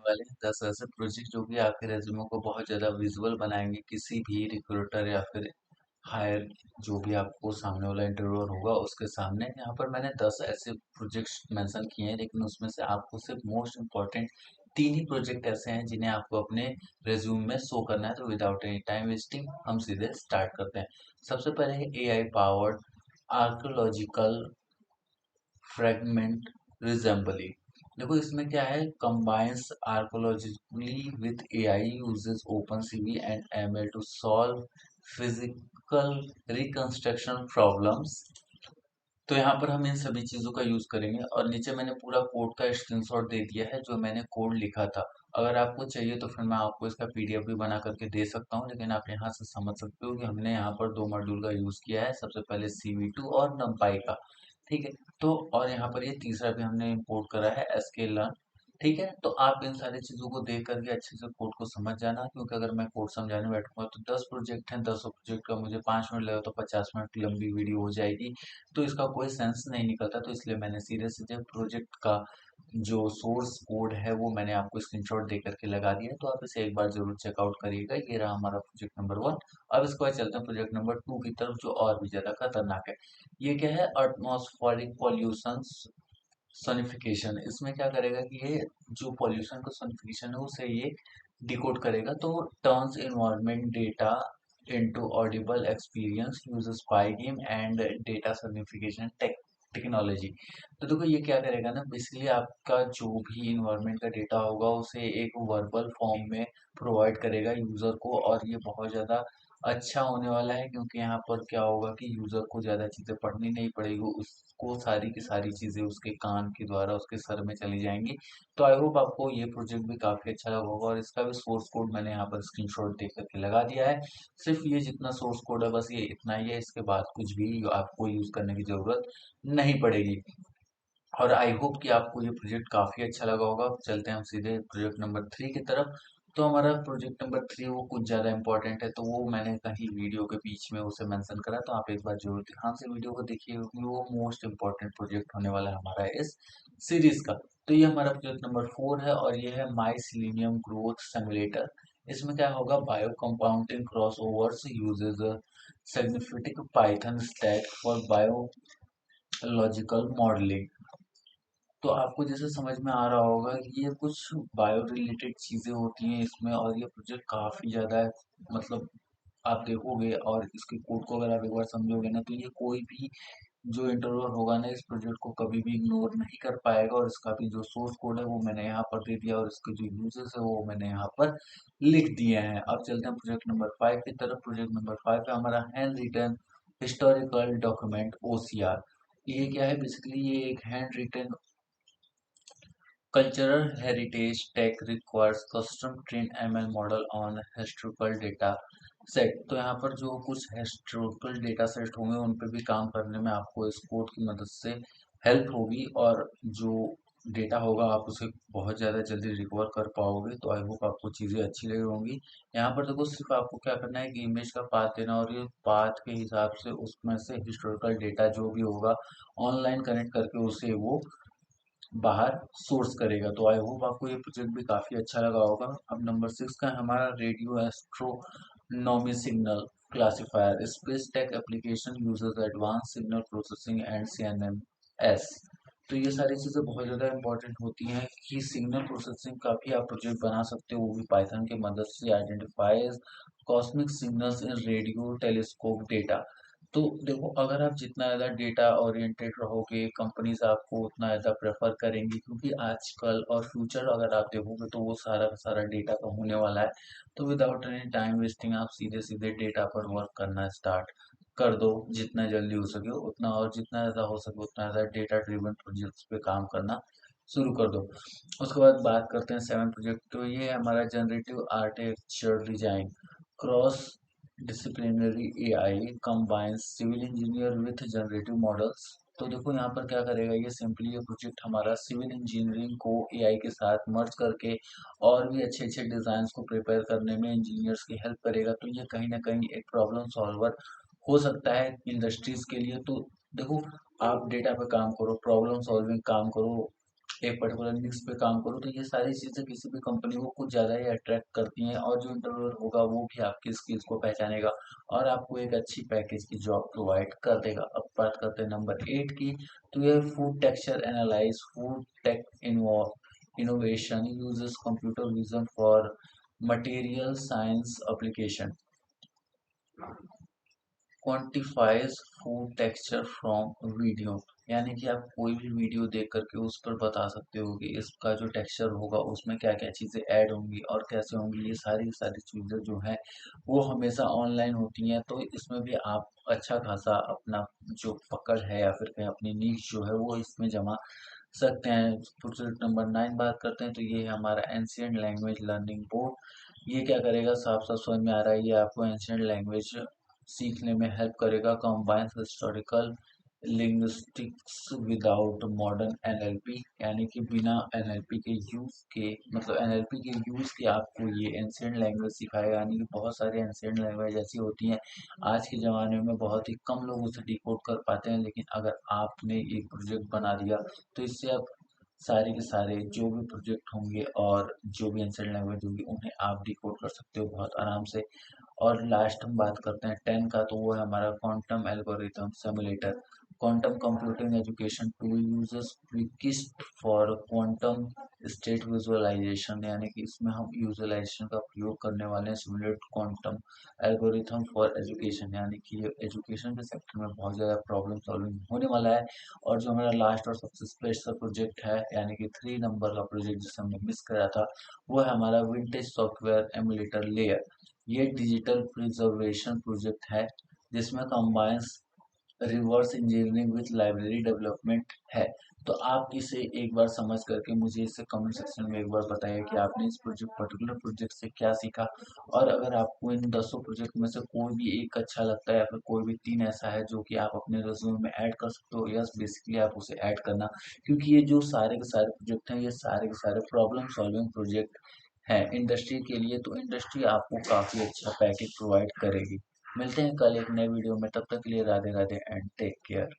वाले हैं 10 ऐसे प्रोजेक्ट जो कि आपके रेज्यूमे को बहुत ज़्यादा विजुअल बनाएंगे किसी भी रिक्रूटर या फिर हायर जो भी आपको सामने वाला इंटरव्यूअर होगा उसके सामने। यहाँ पर मैंने 10 ऐसे प्रोजेक्ट्स मेंशन किए हैं, लेकिन उसमें से आपको सिर्फ मोस्ट इम्पोर्टेंट 3 ही प्रोजेक्ट ऐसे हैं जिन्हें आपको अपने रिज्यूम में शो करना है। तो विदाउट एनी टाइम वेस्टिंग हम सीधे स्टार्ट करते हैं। सबसे पहले है AI powered archaeological fragment reassembly. देखो इसमें क्या है, combines archaeologically with AI, uses open CV and ML to solve physical reconstruction problems. तो यहाँ पर हम इन सभी चीज़ों का यूज़ करेंगे और नीचे मैंने पूरा कोड का स्क्रीनशॉट दे दिया है जो मैंने कोड लिखा था। अगर आपको चाहिए तो फिर मैं आपको इसका पीडीएफ भी बना करके दे सकता हूँ, लेकिन आप यहाँ से समझ सकते हो कि हमने यहाँ पर दो मॉड्यूल का यूज़ किया है। सबसे पहले CV2 और numpy का, ठीक है। तो और यहाँ पर ये तीसरा भी हमने इंपोर्ट करा है sklearn, ठीक है। तो आप इन सारी चीज़ों को देख करके अच्छे से कोड को समझ जाना, क्योंकि अगर मैं कोड समझाने बैठूंगा तो 10 प्रोजेक्ट हैं, 10 प्रोजेक्ट का मुझे 5 मिनट लगेगा तो 50 मिनट की लंबी वीडियो हो जाएगी। तो इसका कोई सेंस नहीं निकलता। तो इसलिए मैंने सीधे सीधे प्रोजेक्ट का जो सोर्स कोड है वो मैंने आपको स्क्रीनशॉट दे करके लगा दिया है। तो आप इसे एक बार जरूर चेकआउट करिएगा। ये रहा हमारा प्रोजेक्ट नंबर 1। अब इसके बाद चलते हैं प्रोजेक्ट नंबर 2 की तरफ, जो और भी ज्यादा खतरनाक है। ये क्या है, एटमॉस्फेरिक पॉल्यूशन सोनिफिकेशन। इसमें क्या करेगा कि ये जो पॉल्यूशन का सोनिफिकेशन है उसे ये डिकोड करेगा। तो turns environment data into audible experience uses Pygame and data sonification technology. तो देखो ये क्या करेगा ना, बेसिकली आपका जो भी इन्वायरमेंट का डेटा होगा उसे एक वर्बल फॉर्म में प्रोवाइड करेगा यूजर को। और ये बहुत ज्यादा अच्छा होने वाला है, क्योंकि यहाँ पर क्या होगा कि यूजर को ज्यादा चीजें पढ़नी नहीं पड़ेगी, उसको सारी की सारी चीजें उसके कान के द्वारा उसके सर में चली जाएंगी। तो आई होप आपको ये प्रोजेक्ट भी काफी अच्छा लगा होगा, और इसका भी सोर्स कोड मैंने यहाँ पर स्क्रीनशॉट दे करके लगा दिया है। सिर्फ ये जितना सोर्स कोड है बस ये इतना ही है, इसके बाद कुछ भी आपको यूज करने की जरूरत नहीं पड़ेगी। और आई होप कि आपको ये प्रोजेक्ट काफी अच्छा लगा होगा। चलते हैं हम सीधे प्रोजेक्ट नंबर 3 की तरफ। तो हमारा प्रोजेक्ट नंबर 3 वो कुछ ज्यादा इंपॉर्टेंट है, तो वो मैंने कहीं वीडियो के बीच में उसे मेंशन करा, तो आप एक बार जरूर ध्यान से वीडियो को देखिए, क्योंकि वो मोस्ट इंपॉर्टेंट प्रोजेक्ट होने वाला है हमारा इस सीरीज का। तो ये हमारा प्रोजेक्ट नंबर 4 है और ये है माई सिलीनियम ग्रोथ सिमुलेटर। इसमें क्या होगा, bio compounding cross overs usages significant Python stack for biological modelling. तो आपको जैसे समझ में आ रहा होगा कि ये कुछ बायो रिलेटेड चीजें होती हैं इसमें, और ये प्रोजेक्ट काफी ज्यादा है। मतलब आप देखोगे और इसके कोड को अगर आप एक बार समझोगे ना, तो ये कोई भी जो इंटरव्यूअर होगा ना इस प्रोजेक्ट को कभी भी इग्नोर नहीं कर पाएगा। और इसका भी जो सोर्स कोड है वो मैंने यहाँ पर दे दिया, और इसके जो यूजेस है वो मैंने यहाँ पर लिख दिए हैं। अब चलते हैं प्रोजेक्ट नंबर 5 की तरफ। प्रोजेक्ट नंबर 5 है हमारा handwritten historical document OCR। ये क्या है, बेसिकली ये एक handwritten Cultural heritage tech requires custom trained ML model on historical data set। तो यहाँ पर जो कुछ historical data set होंगे उन पे भी काम करने में आपको इस कोड की मदद से हेल्प होगी, और जो डेटा होगा आप उसे बहुत ज़्यादा जल्दी रिकवर कर पाओगे। तो आई होप आपको चीज़ें अच्छी लगी होंगी। यहाँ पर देखो सिर्फ आपको क्या करना है कि इमेज का पाथ देना, और ये पाथ के हिसाब से उसमें से हिस्टोरिकल डेटा जो भी होगा ऑनलाइन कनेक्ट करके उसे वो बाहर सोर्स करेगा। तो आई होप आपको ये प्रोजेक्ट भी काफी अच्छा लगा होगा। अब नंबर 6 का है हमारा radio astronomy signal classifier space tech application uses advance signal processing and CNNS। तो ये सारी चीजें बहुत ज्यादा इंपॉर्टेंट होती हैं कि सिग्नल प्रोसेसिंग का भी आप प्रोजेक्ट बना सकते हो, वो भी पाइथन की मदद से। Identifies cosmic signals in radio telescope data. तो देखो अगर आप जितना ज़्यादा डेटा ओरिएंटेड रहोगे, कंपनीज आपको उतना ज़्यादा प्रेफर करेंगी, क्योंकि आजकल और फ्यूचर अगर आप देखोगे तो वो सारा का सारा डेटा का होने वाला है। तो विदाउट एनी टाइम वेस्टिंग आप सीधे सीधे डेटा पर वर्क करना स्टार्ट कर दो, जितना जल्दी हो सके उतना, और जितना ज़्यादा हो सके उतना ज़्यादा डेटा ड्रिवन प्रोजेक्ट्स पे काम करना शुरू कर दो। उसके बाद बात करते हैं 7 प्रोजेक्ट। तो ये है हमारा generative architecture design cross disciplinary AI combines civil engineer with generative models. तो देखो यहाँ पर क्या करेगा, ये सिंपली ये प्रोजेक्ट हमारा सिविल इंजीनियरिंग को AI के साथ मर्ज करके और भी अच्छे अच्छे डिजाइन को प्रिपेयर करने में इंजीनियर्स की हेल्प करेगा। तो ये कहीं ना कहीं एक प्रॉब्लम सॉल्वर हो सकता है इंडस्ट्रीज के लिए। तो देखो आप डेटा पे काम करो, प्रॉब्लम सॉल्विंग काम करो, एक पर्टिकुलर निश पे काम करूँ, तो ये सारी चीज़ें किसी भी कंपनी को कुछ ज़्यादा ही अट्रैक्ट करती हैं, और जो इंटरव्यूअर होगा वो भी आपकी स्किल्स को पहचानेगा और आपको एक अच्छी पैकेज की जॉब प्रोवाइड कर देगा। अब बात करते हैं नंबर 8 की, तो ये food texture analyse food tech innovation uses computer vision for material science application, quantifies food texture from video. यानी कि आप कोई भी वीडियो देख करके उस पर बता सकते हो कि इसका जो टेक्सचर होगा उसमें क्या क्या चीज़ें ऐड होंगी और कैसे होंगी। ये सारी सारी चीज़ें जो हैं वो हमेशा ऑनलाइन होती हैं, तो इसमें भी आप अच्छा खासा अपना जो पकड़ है या फिर कहीं अपनी नीश जो है वो इसमें जमा सकते हैं। प्रोजेक्ट नंबर 9 बात करते हैं, तो ये है हमारा एंशियंट लैंग्वेज लर्निंग बोर्ड। ये क्या करेगा, साफ साफ समझ में आ रहा है, ये आपको एंशियंट लैंग्वेज सीखने में हेल्प करेगा। Combines historical linguistics without modern NLP, यानी कि बिना एनएलपी के यूज के, मतलब एनएलपी के यूज के आपको ये एंशियंट लैंग्वेज सिखाएगा। यानी कि बहुत सारी एंशियंट लैंग्वेज ऐसी होती हैं आज के ज़माने में बहुत ही कम लोग उसे डिकोड कर पाते हैं, लेकिन अगर आपने एक प्रोजेक्ट बना दिया तो इससे आप सारे के सारे जो भी प्रोजेक्ट होंगे और जो भी एंशियंट लैंग्वेज होगी उन्हें आप डिकोड कर सकते हो बहुत आराम से। और लास्ट हम बात करते हैं 10 का, तो वो है हमारा quantum algorithm simulator. Quantum computing education tool uses Qiskit for quantum state visualisation, यानी कि इसमें हम विजुअलाइजेशन का प्रयोग करने वाले हैं। Simulate quantum algorithm for education, यानी कि ये एजुकेशन के सेक्टर में बहुत ज़्यादा प्रॉब्लम सॉल्विंग होने वाला है। और जो हमारा लास्ट और सबसे स्पेशल प्रोजेक्ट है, यानी कि 3 नंबर का प्रोजेक्ट जिसे हमने मिस करा था, वो है हमारा विंटेज सॉफ्टवेयर एमुलेटर लेयर। ये डिजिटल प्रिजर्वेशन प्रोजेक्ट है जिसमें combines reverse engineering with library development है। तो आप इसे एक बार समझ करके मुझे इसे कमेंट सेक्शन में एक बार बताइए कि आपने इस प्रोजेक्ट पर्टिकुलर प्रोजेक्ट से क्या सीखा। और अगर आपको इन 10 प्रोजेक्ट में से कोई भी एक अच्छा लगता है या फिर कोई भी 3 ऐसा है जो कि आप अपने रिज्यूमे में ऐड कर सकते हो, यस बेसिकली आप उसे ऐड करना, क्योंकि ये जो सारे के सारे प्रोजेक्ट हैं ये सारे के सारे प्रॉब्लम सॉल्विंग प्रोजेक्ट है इंडस्ट्री के लिए। तो इंडस्ट्री आपको काफ़ी अच्छा पैकेज प्रोवाइड करेगी। मिलते हैं कल एक नए वीडियो में, तब तक के लिए Radhe Radhe and take care.